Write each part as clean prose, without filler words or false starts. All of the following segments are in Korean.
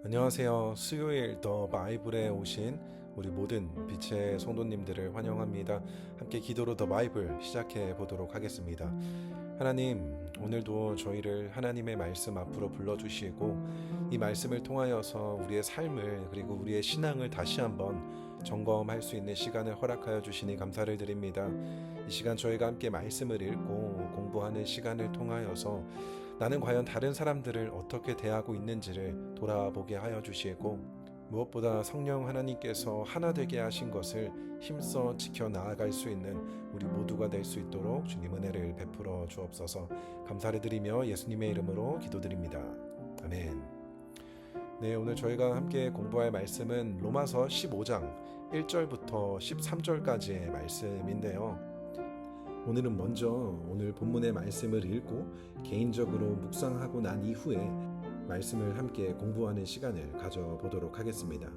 안녕하세요. 수요일 더 바이블에 오신 우리 모든 빛의 성도님들을 환영합니다. 함께 기도로 더 바이블 시작해 보도록 하겠습니다. 하나님, 오늘도 저희를 하나님의 말씀 앞으로 불러주시고 이 말씀을 통하여서 우리의 삶을 그리고 우리의 신앙을 다시 한번 점검할 수 있는 시간을 허락하여 주시니 감사를 드립니다. 이 시간 저희가 함께 말씀을 읽고 공부하는 시간을 통하여서 나는 과연 다른 사람들을 어떻게 대하고 있는지를 돌아보게 하여 주시고 무엇보다 성령 하나님께서 하나 되게 하신 것을 힘써 지켜 나아갈 수 있는 우리 모두가 될 수 있도록 주님 은혜를 베풀어 주옵소서. 감사를 드리며 예수님의 이름으로 기도드립니다. 아멘. 네, 오늘 저희가 함께 공부할 말씀은 로마서 15장 1절부터 13절까지의 말씀인데요. 오늘은 먼저 오늘 본문의 말씀을 읽고 개인적으로 묵상하고 난 이후에 말씀을 함께 공부하는 시간을 가져보도록 하겠습니다.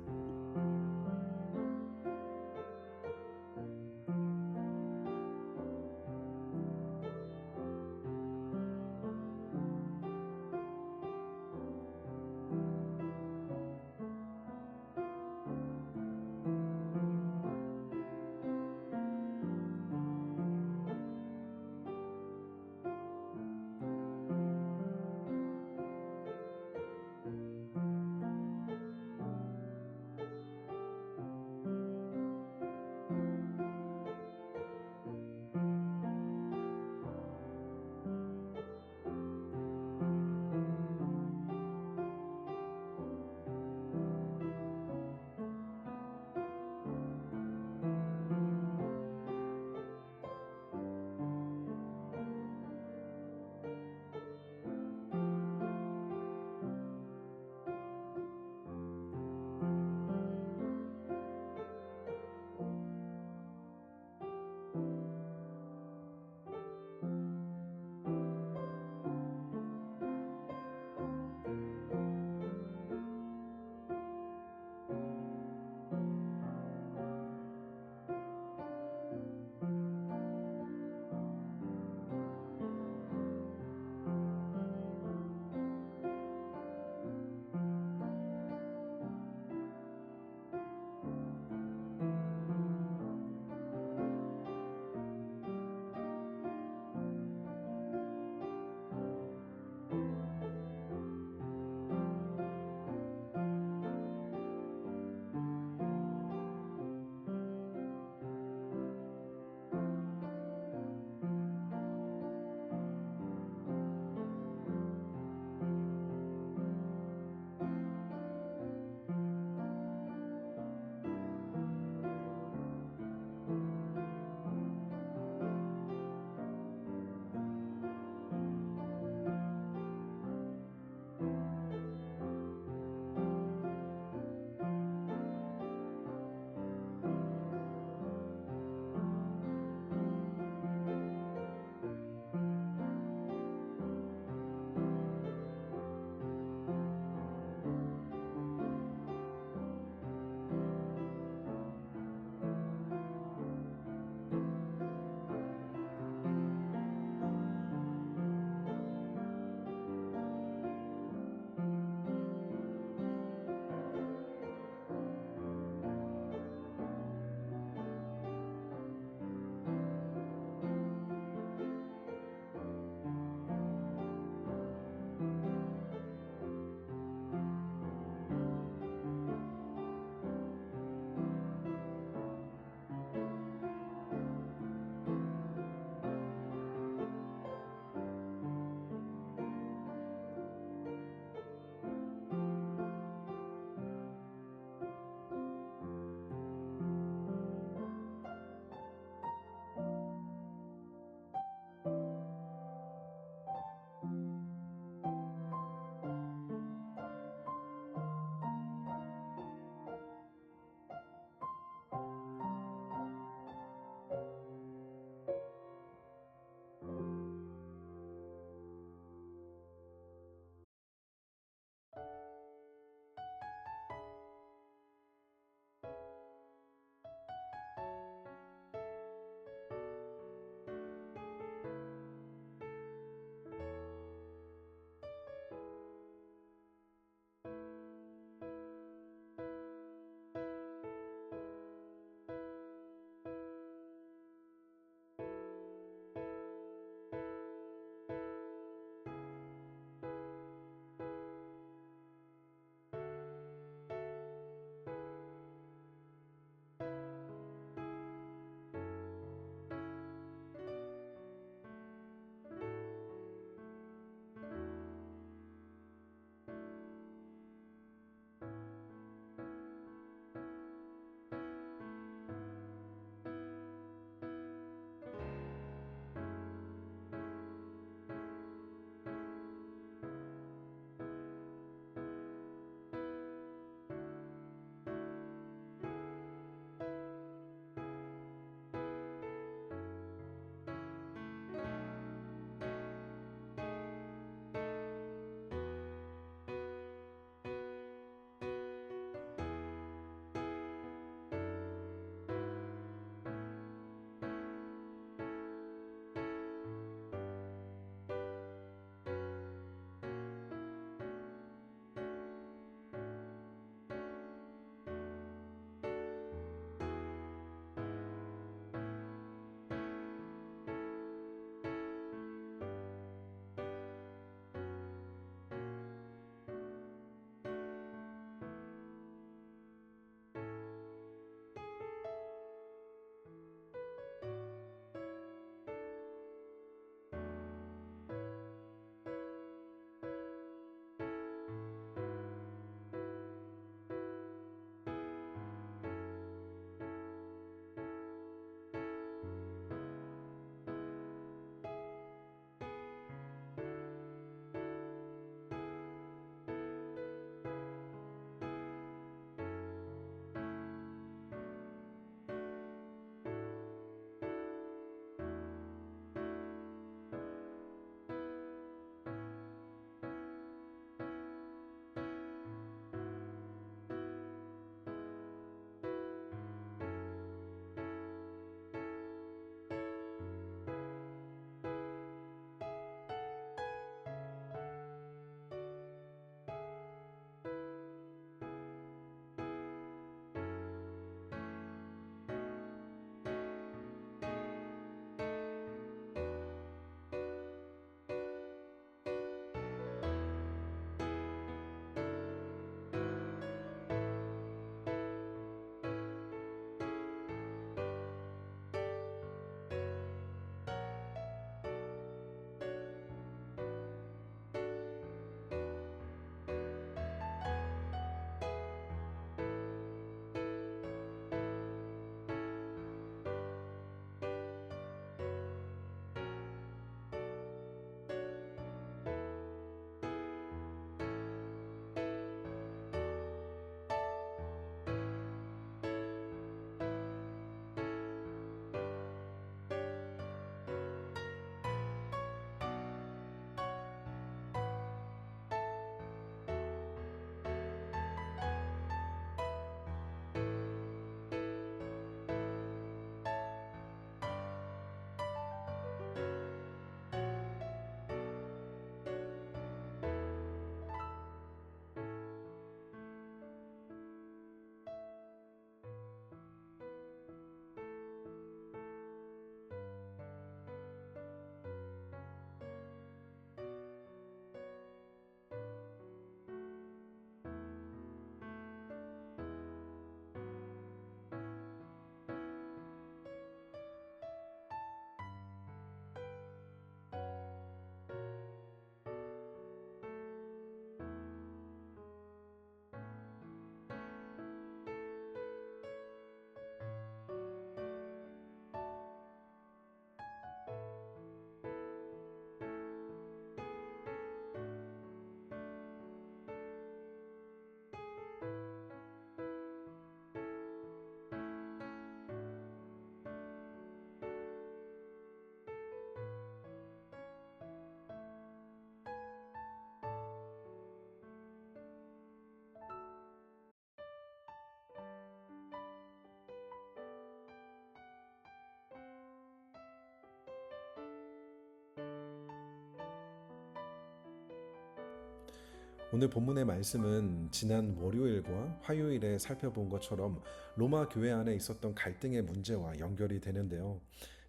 오늘 본문의 말씀은 지난 월요일과 화요일에 살펴본 것처럼 로마 교회 안에 있었던 갈등의 문제와 연결이 되는데요.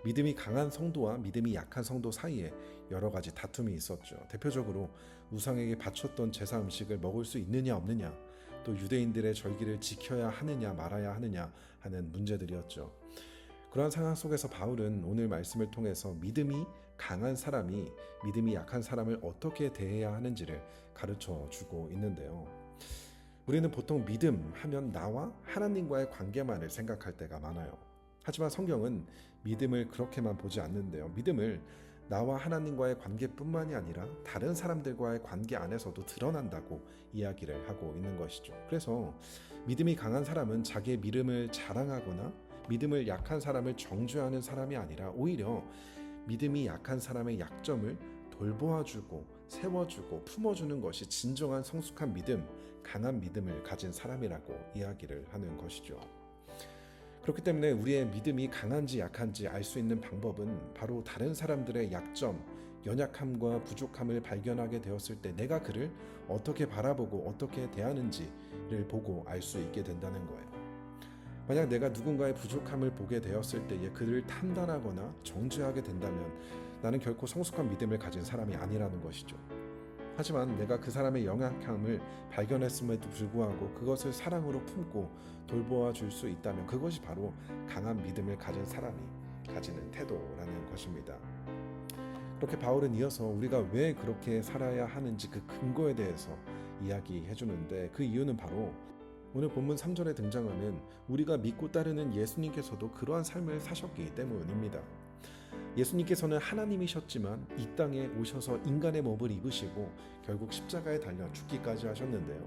믿음이 강한 성도와 믿음이 약한 성도 사이에 여러 가지 다툼이 있었죠. 대표적으로 우상에게 바쳤던 제사 음식을 먹을 수 있느냐 없느냐, 또 유대인들의 절기를 지켜야 하느냐 말아야 하느냐 하는 문제들이었죠. 그러한 상황 속에서 바울은 오늘 말씀을 통해서 믿음이 강한 사람이 믿음이 약한 사람을 어떻게 대해야 하는지를 가르쳐 주고 있는데요. 우리는 보통 믿음 하면 나와 하나님과의 관계만을 생각할 때가 많아요. 하지만 성경은 믿음을 그렇게만 보지 않는데요. 믿음을 나와 하나님과의 관계뿐만이 아니라 다른 사람들과의 관계 안에서도 드러난다고 이야기를 하고 있는 것이죠. 그래서 믿음이 강한 사람은 자기의 믿음을 자랑하거나 믿음을 약한 사람을 정죄하는 사람이 아니라 오히려 믿음이 약한 사람의 약점을 돌보아주고 세워주고 품어주는 것이 진정한 성숙한 믿음, 강한 믿음을 가진 사람이라고 이야기를 하는 것이죠. 그렇기 때문에 우리의 믿음이 강한지 약한지 알 수 있는 방법은 바로 다른 사람들의 약점, 연약함과 부족함을 발견하게 되었을 때 내가 그를 어떻게 바라보고 어떻게 대하는지를 보고 알 수 있게 된다는 거예요. 만약 내가 누군가의 부족함을 보게 되었을 때에 그를 탐단하거나 정죄하게 된다면 나는 결코 성숙한 믿음을 가진 사람이 아니라는 것이죠. 하지만 내가 그 사람의 연약함을 발견했음에도 불구하고 그것을 사랑으로 품고 돌보아 줄 수 있다면 그것이 바로 강한 믿음을 가진 사람이 가지는 태도라는 것입니다. 그렇게 바울은 이어서 우리가 왜 그렇게 살아야 하는지 그 근거에 대해서 이야기해 주는데 그 이유는 바로 오늘 본문 3절에 등장하는 우리가 믿고 따르는 예수님께서도 그러한 삶을 사셨기 때문입니다. 예수님께서는 하나님이셨지만 이 땅에 오셔서 인간의 몸을 입으시고 결국 십자가에 달려 죽기까지 하셨는데요.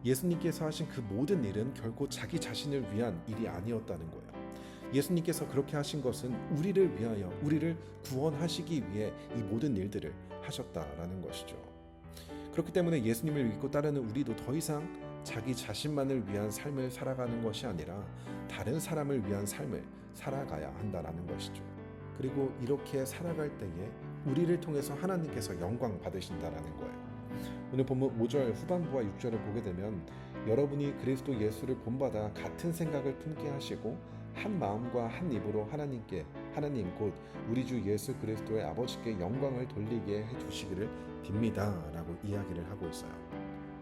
예수님께서 하신 그 모든 일은 결코 자기 자신을 위한 일이 아니었다는 거예요. 예수님께서 그렇게 하신 것은 우리를 위하여 우리를 구원하시기 위해 이 모든 일들을 하셨다라는 것이죠. 그렇기 때문에 예수님을 믿고 따르는 우리도 더 이상 자기 자신만을 위한 삶을 살아가는 것이 아니라 다른 사람을 위한 삶을 살아가야 한다는 것이죠. 그리고 이렇게 살아갈 때에 우리를 통해서 하나님께서 영광 받으신다라는 거예요. 오늘 본문 5절 후반부와 6절을 보게 되면 여러분이 그리스도 예수를 본받아 같은 생각을 품게 하시고 한 마음과 한 입으로 하나님 곧 우리 주 예수 그리스도의 아버지께 영광을 돌리게 해주시기를 빕니다 라고 이야기를 하고 있어요.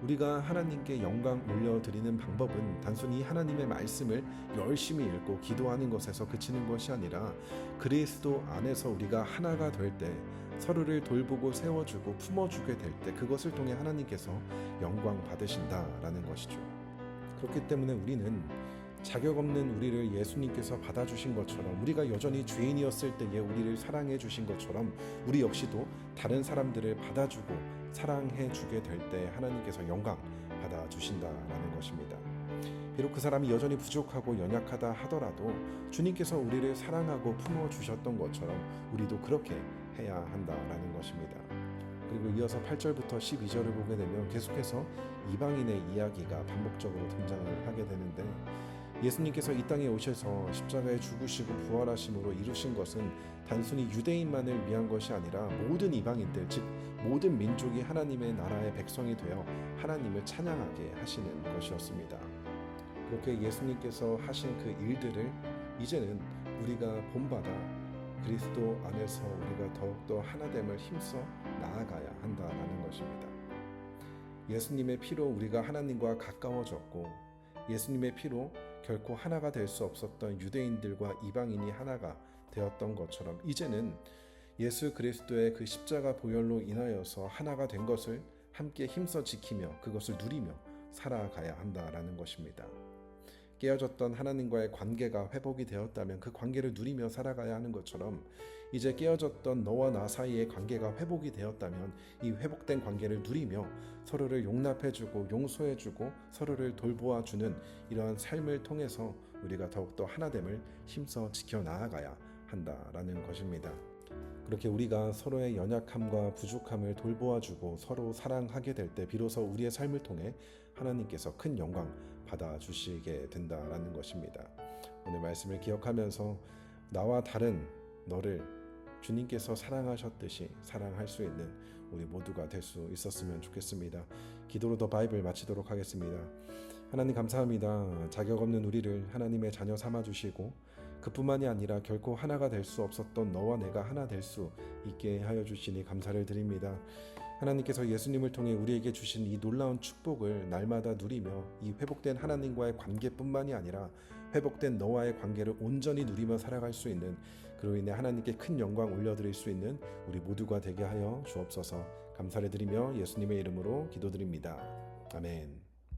우리가 하나님께 영광 올려드리는 방법은 단순히 하나님의 말씀을 열심히 읽고 기도하는 것에서 그치는 것이 아니라 그리스도 안에서 우리가 하나가 될 때 서로를 돌보고 세워주고 품어주게 될 때 그것을 통해 하나님께서 영광 받으신다라는 것이죠. 그렇기 때문에 우리는 자격 없는 우리를 예수님께서 받아주신 것처럼 우리가 여전히 죄인이었을 때에 우리를 사랑해 주신 것처럼 우리 역시도 다른 사람들을 받아주고 사랑해 주게 될 때 하나님께서 영광 받아주신다라는 것입니다. 비록 그 사람이 여전히 부족하고 연약하다 하더라도 주님께서 우리를 사랑하고 품어주셨던 것처럼 우리도 그렇게 해야 한다라는 것입니다. 그리고 이어서 8절부터 12절을 보게 되면 계속해서 이방인의 이야기가 반복적으로 등장을 하게 되는데 예수님께서 이 땅에 오셔서 십자가에 죽으시고 부활하심으로 이루신 것은 단순히 유대인만을 위한 것이 아니라 모든 이방인들 즉 모든 민족이 하나님의 나라의 백성이 되어 하나님을 찬양하게 하시는 것이었습니다. 그렇게 예수님께서 하신 그 일들을 이제는 우리가 본받아 그리스도 안에서 우리가 더욱더 하나됨을 힘써 나아가야 한다는 것입니다. 예수님의 피로 우리가 하나님과 가까워졌고 예수님의 피로 결코 하나가 될 수 없었던 유대인들과 이방인이 하나가 되었던 것처럼 이제는 예수 그리스도의 그 십자가 보혈로 인하여서 하나가 된 것을 함께 힘써 지키며 그것을 누리며 살아가야 한다라는 것입니다. 깨어졌던 하나님과의 관계가 회복이 되었다면 그 관계를 누리며 살아가야 하는 것처럼 이제 깨어졌던 너와 나 사이의 관계가 회복이 되었다면 이 회복된 관계를 누리며 서로를 용납해주고 용서해주고 서로를 돌보아주는 이러한 삶을 통해서 우리가 더욱더 하나됨을 힘써 지켜나가야 한다라는 것입니다. 그렇게 우리가 서로의 연약함과 부족함을 돌보아주고 서로 사랑하게 될 때 비로소 우리의 삶을 통해 하나님께서 큰 영광 받아주시게 된다라는 것입니다. 오늘 말씀을 기억하면서 나와 다른 너를 주님께서 사랑하셨듯이 사랑할 수 있는 우리 모두가 될 수 있었으면 좋겠습니다. 기도로 더 바이블 마치도록 하겠습니다. 하나님 감사합니다. 자격 없는 우리를 하나님의 자녀 삼아주시고 그뿐만이 아니라 결코 하나가 될 수 없었던 너와 내가 하나 될 수 있게 하여 주시니 감사를 드립니다. 하나님께서 예수님을 통해 우리에게 주신 이 놀라운 축복을 날마다 누리며 이 회복된 하나님과의 관계뿐만이 아니라 회복된 너와의 관계를 온전히 누리며 살아갈 수 있는, 그로 인해 하나님께 큰 영광 올려드릴 수 있는 우리 모두가 되게 하여 주옵소서. 감사를 드리며 예수님의 이름으로 기도드립니다. 아멘.